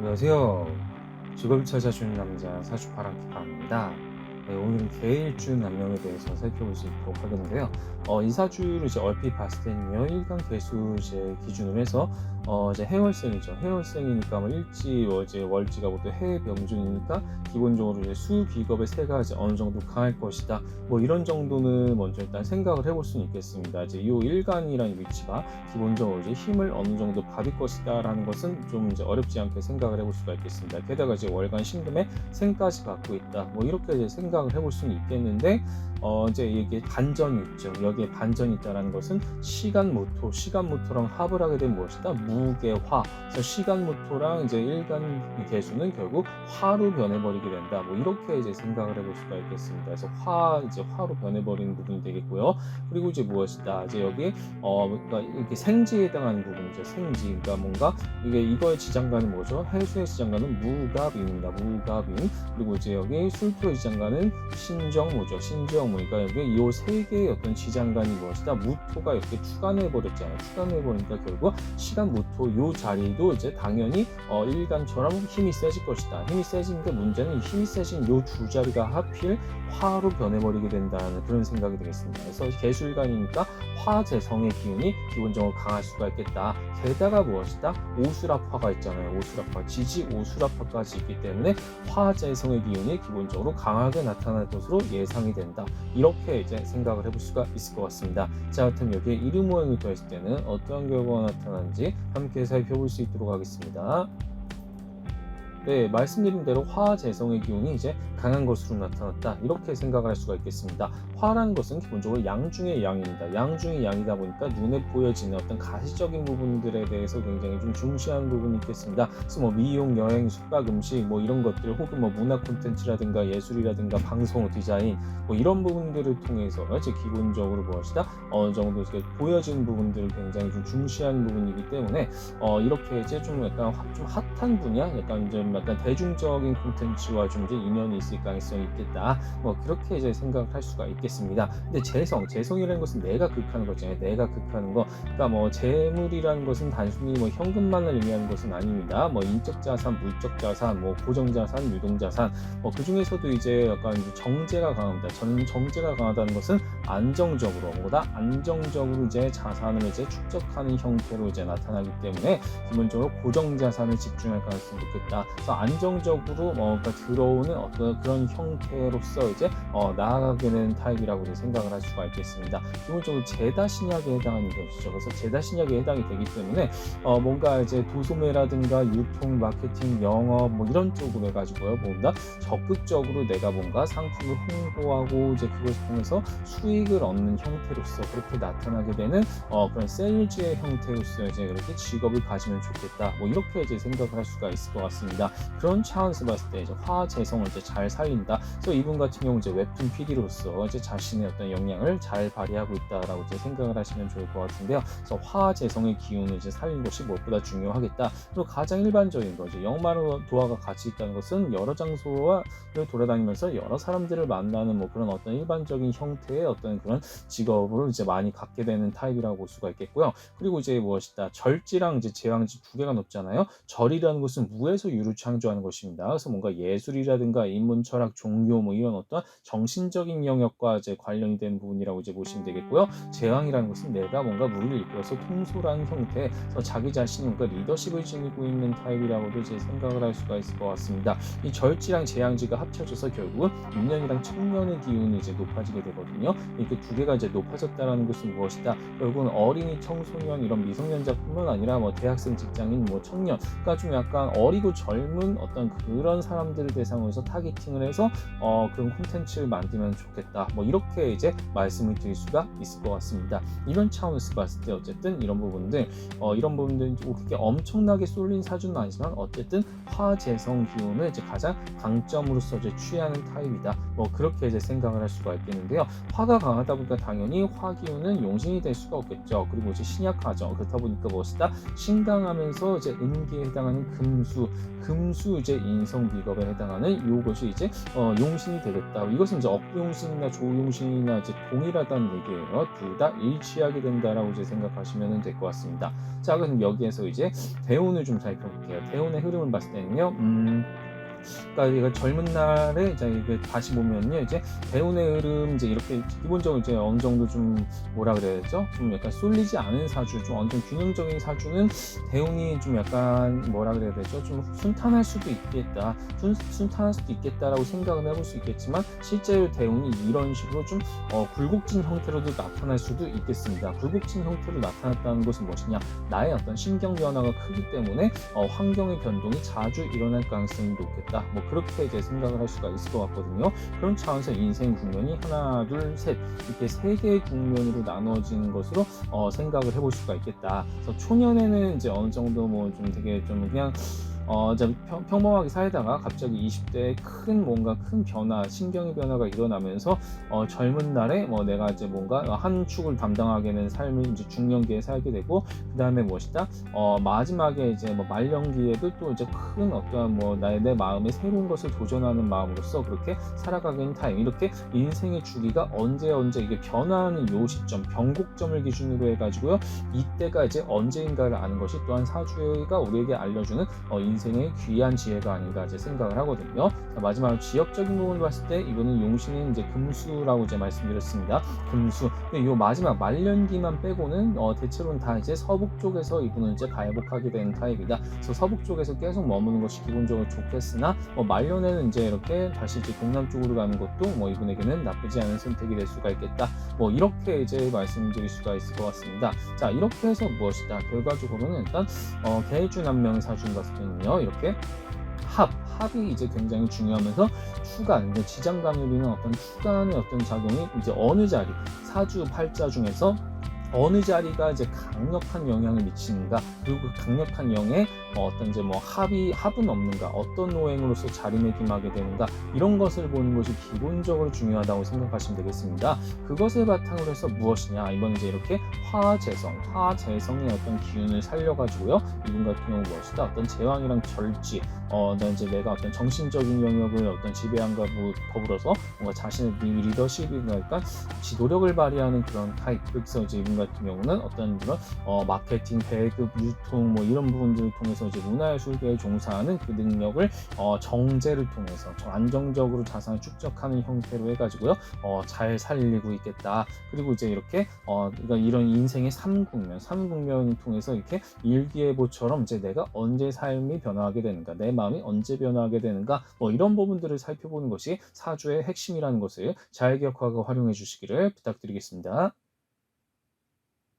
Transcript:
안녕하세요. 직업을 찾아주는 남자 사주파랑키파입니다. 네, 오늘은 계일주 남명에 대해서 살펴볼 수 있도록 하겠는데요. 이 사주를 이제 얼핏 봤을 때는요, 일간 개수 이제 기준으로 해서 이제 해월생이죠. 해월생이니까 뭐 일지, 이제 월지가 모두 해병준이니까 기본적으로 이제 수, 비겁의 세 가지 어느 정도 강할 것이다. 뭐 이런 정도는 먼저 일단 생각을 해볼 수는 있겠습니다. 이제 이 일간이라는 위치가 기본적으로 이제 힘을 어느 정도 받을 것이다라는 것은 좀 이제 어렵지 않게 생각을 해볼 수가 있겠습니다. 게다가 이제 월간 신금에 생까지 갖고 있다. 뭐 이렇게 이제 생각을 해볼 수는 있겠는데, 이제 이게 반전이 있죠. 여기에 반전이 있다는 것은 시간모토랑 합을 하게 되면 무엇이다? 무게화. 그래서 시간모토랑 이제 일간 개수는 결국 화로 변해버리게 된다. 뭐 이렇게 이제 생각을 해볼 수가 있겠습니다. 그래서 이제 화로 변해버리는 부분이 되겠고요. 그리고 이제 무엇이다? 이제 여기 그러니까 이렇게 생지에 해당하는 부분이죠. 생지. 그러니까 뭔가 이거의 지장간은 뭐죠? 해수의 지장간은 무갑입니다. 무갑임. 그리고 이제 여기 술토의 지장간은 신정무죠. 신정무. 그러니까 여기 이 세 개의 어떤 지장간이 무엇이다? 무토가 이렇게 추간해 버렸잖아요. 추간해 버리니까 결국 시간 무토 요 자리도 이제 당연히 일간처럼 힘이 세질 것이다. 힘이 세지는데 문제는 힘이 세진 요 두 자리가 하필 화로 변해버리게 된다는 그런 생각이 되겠습니다. 그래서 개수일간이니까 화재성의 기운이 기본적으로 강할 수가 있겠다. 게다가 무엇이다? 오수랍화가 있잖아요. 오수랍화, 지지 오수랍화까지 있기 때문에 화재성의 기운이 기본적으로 강하게 나타날 것으로 예상이 된다. 이렇게 이제 생각을 해볼 수가 있을 것 같습니다. 자, 그럼 여기에 이름 모양이 더했을 때는 어떤 결과가 나타나는지 함께 살펴볼 수 있도록 하겠습니다. 네, 말씀드린 대로 화재성의 기운이 이제 강한 것으로 나타났다. 이렇게 생각을 할 수가 있겠습니다. 화라는 것은 기본적으로 양 중의 양입니다. 양 중의 양이다 보니까 눈에 보여지는 어떤 가시적인 부분들에 대해서 굉장히 좀 중시하는 부분이 있겠습니다. 그래서 뭐 미용, 여행, 숙박, 음식 뭐 이런 것들 혹은 뭐 문화 콘텐츠라든가 예술이라든가 방송, 디자인 뭐 이런 부분들을 통해서 이제 기본적으로 무엇이다? 어느 정도 이제 보여지는 부분들을 굉장히 좀 중시하는 부분이기 때문에 이렇게 이제 좀 약간 좀 핫한 분야, 약간 대중적인 콘텐츠와 좀 이제 인연이 있을 가능성이 있겠다. 뭐 그렇게 이제 생각을 할 수가 있겠습니다. 근데 재성이라는 것은 내가 극하는 거잖아요. 내가 극하는 거. 그러니까 뭐 재물이라는 것은 단순히 뭐 현금만을 의미하는 것은 아닙니다. 뭐 인적 자산, 물적 자산, 뭐 고정 자산, 유동 자산. 그 중에서도 이제 약간 정제가 강합니다. 정제가 강하다는 것은 안정적으로 이제 자산을 이제 축적하는 형태로 이제 나타나기 때문에 기본적으로 고정 자산을 집중할 가능성이 높겠다. 그래서 안정적으로 그러니까 들어오는 어떤 그런 형태로서 이제 나아가게 되는 타입이라고 이제 생각을 할 수가 있겠습니다. 기본적으로 제다 신약에 해당하는 것이죠. 그래서 제다 신약에 해당이 되기 때문에 뭔가 이제 도소매라든가 유통, 마케팅, 영업 뭐 이런 쪽으로 해가지고요. 뭔가 적극적으로 내가 뭔가 상품을 홍보하고 이제 그것을 통해서 수익을 얻는 형태로서 그렇게 나타나게 되는 그런 세일즈의 형태로서 이제 이렇게 직업을 가지면 좋겠다. 뭐 이렇게 이제 생각을 할 수가 있을 것 같습니다. 그런 차원에서 봤을 때 이제 화재성을 이제 잘 살린다. 그래서 이분 같은 경우 이제 웹툰 PD로서 이제 자신의 어떤 역량을 잘 발휘하고 있다라고 이제 생각을 하시면 좋을 것 같은데요. 그래서 화재성의 기운을 이제 살리는 것이 무엇보다 중요하겠다. 그리고 가장 일반적인 거죠. 역마로 도화가 같이 있다는 것은 여러 장소를 돌아다니면서 여러 사람들을 만나는 뭐 그런 어떤 일반적인 형태의 어떤 그런 직업을 이제 많이 갖게 되는 타입이라고 볼 수가 있겠고요. 그리고 이제 무엇이다? 절지랑 이제 제왕지 두 개가 높잖아요. 절이라는 것은 무에서 유를 창조하는 것입니다. 그래서 뭔가 예술이라든가 인문, 철학, 종교 뭐 이런 어떤 정신적인 영역과 이제 관련이 되는 부분이라고 이제 보시면 되겠고요. 제왕이라는 것은 내가 뭔가 무리를 이끌어서 통솔하는 형태, 그래서 자기 자신이 뭔가 리더십을 지니고 있는 타입이라고도 이제 생각을 할 수가 있을 것 같습니다. 이 절지랑 제왕지가 합쳐져서 결국은 인연이랑 청년의 기운이 이제 높아지게 되거든요. 이렇게 두 개가 이제 높아졌다는 것은 무엇이다? 결국은 어린이, 청소년 이런 미성년자뿐만 아니라 뭐 대학생, 직장인, 뭐 청년, 그러니까 좀 약간 어리고 젊은 어떤 그런 사람들을 대상으로 해서 타겟팅을 해서 그런 콘텐츠를 만들면 좋겠다. 뭐 이렇게 이제 말씀을 드릴 수가 있을 것 같습니다. 이런 차원에서 봤을 때 어쨌든 이런 부분들 그렇게 엄청나게 쏠린 사주는 아니지만 어쨌든 화재성 기운을 이제 가장 강점으로서 이제 취하는 타입이다. 뭐 그렇게 이제 생각을 할 수가 있겠는데요. 화가 강하다 보니까 당연히 화기운은 용신이 될 수가 없겠죠. 그리고 이제 신약하죠. 그렇다 보니까 무엇이다? 신강하면서 이제 음기에 해당하는 금수 이제 인성 비겁에 해당하는 요것이 이제 용신이 되겠다. 이것은 이제 억용신이나 조용신이나 이제 동일하다는 얘기예요. 둘 다 일치하게 된다라고 이제 생각하시면 될 것 같습니다. 자, 그럼 여기에서 이제 대운을 좀 살펴볼게요. 대운의 흐름을 봤을 때는요. 그러니까 이거 젊은 날에 이제 이게 다시 보면요, 이제 대운의 흐름 이제 이렇게 기본적으로 이제 어느 정도 좀 뭐라 그래야 되죠? 좀 약간 쏠리지 않은 사주, 좀 어느 정도 균형적인 사주는 대운이 좀 약간 뭐라 그래야 되죠? 좀 순탄할 수도 있겠다, 순탄할 수도 있겠다라고 생각을 해볼 수 있겠지만 실제로 대운이 이런 식으로 좀 굴곡진 형태로도 나타날 수도 있겠습니다. 굴곡진 형태로 나타났다는 것은 무엇이냐? 나의 어떤 신경 변화가 크기 때문에 환경의 변동이 자주 일어날 가능성이 높겠다. 뭐 그렇게 이제 생각을 할 수가 있을 것 같거든요. 그런 차원에서 인생 국면이 하나, 둘, 셋 이렇게 세 개의 국면으로 나눠지는 것으로 생각을 해볼 수가 있겠다. 그래서 초년에는 이제 어느 정도 뭐 좀 되게 좀 그냥 평범하게 살다가 갑자기 20대에 뭔가 큰 변화, 신경의 변화가 일어나면서 젊은 날에 뭐 내가 이제 뭔가 한 축을 담당하게 된 삶을 이제 중년기에 살게 되고, 그 다음에 무엇이다? 마지막에 이제 뭐 말년기에도 또 이제 큰 어떠한 뭐 내 마음에 새로운 것을 도전하는 마음으로서 그렇게 살아가게 된 타임. 이렇게 인생의 주기가 언제 이게 변화하는 요 시점, 변곡점을 기준으로 해가지고요. 이때가 이제 언제인가를 아는 것이 또한 사주가 우리에게 알려주는 인생의 귀한 지혜가 아닌가 이제 생각을 하거든요. 자, 마지막으로 지역적인 부분을 봤을 때 이거는 용신인 이제 금수라고 이제 말씀드렸습니다. 금수. 근데 요 마지막 말년기만 빼고는 대체로는 다 이제 서북 쪽에서 이분은 이제 가해복하게 되는 타입이다. 그래서 서북 쪽에서 계속 머무는 것이 기본적으로 좋겠으나 말년에는 이제 이렇게 다시 이제 동남쪽으로 가는 것도 뭐 이분에게는 나쁘지 않은 선택이 될 수가 있겠다. 뭐 이렇게 이제 말씀드릴 수가 있을 것 같습니다. 자, 이렇게 해서 무엇이다? 결과적으로는 일단 개일주 남명의 사주인 봤을 때는요. 이렇게 합이 이제 굉장히 중요하면서 추간, 지장간을비는 어떤 추간의 어떤 작용이 이제 어느 자리, 사주 팔자 중에서 어느 자리가 이제 강력한 영향을 미치는가, 그리고 그 강력한 영에 어떤 이제 뭐 합은 없는가, 어떤 노행으로서 자리매김하게 되는가, 이런 것을 보는 것이 기본적으로 중요하다고 생각하시면 되겠습니다. 그것을 바탕으로 해서 무엇이냐, 이번 이제 이렇게 화재성의 어떤 기운을 살려가지고요. 이분 같은 경우 무엇이다? 어떤 제왕이랑 절지, 이제 내가 어떤 정신적인 영역을 어떤 지배함과 더불어서 뭔가 자신의 리더십이나 약간 지도력을 발휘하는 그런 타입. 그래서 이제 이분 같은 경우는 어떤 그런 마케팅, 배급, 유통 뭐 이런 부분들을 통해서 이제 문화예술계에 종사하는 그 능력을 정제를 통해서 안정적으로 자산을 축적하는 형태로 해가지고요. 잘 살리고 있겠다. 그리고 이제 이렇게 그러니까 이런 인생의 삼국면을 통해서 이렇게 일기예보처럼 이제 내가 언제 삶이 변화하게 되는가, 내 마음이 언제 변화하게 되는가, 뭐 이런 부분들을 살펴보는 것이 사주의 핵심이라는 것을 잘 기억하고 활용해 주시기를 부탁드리겠습니다.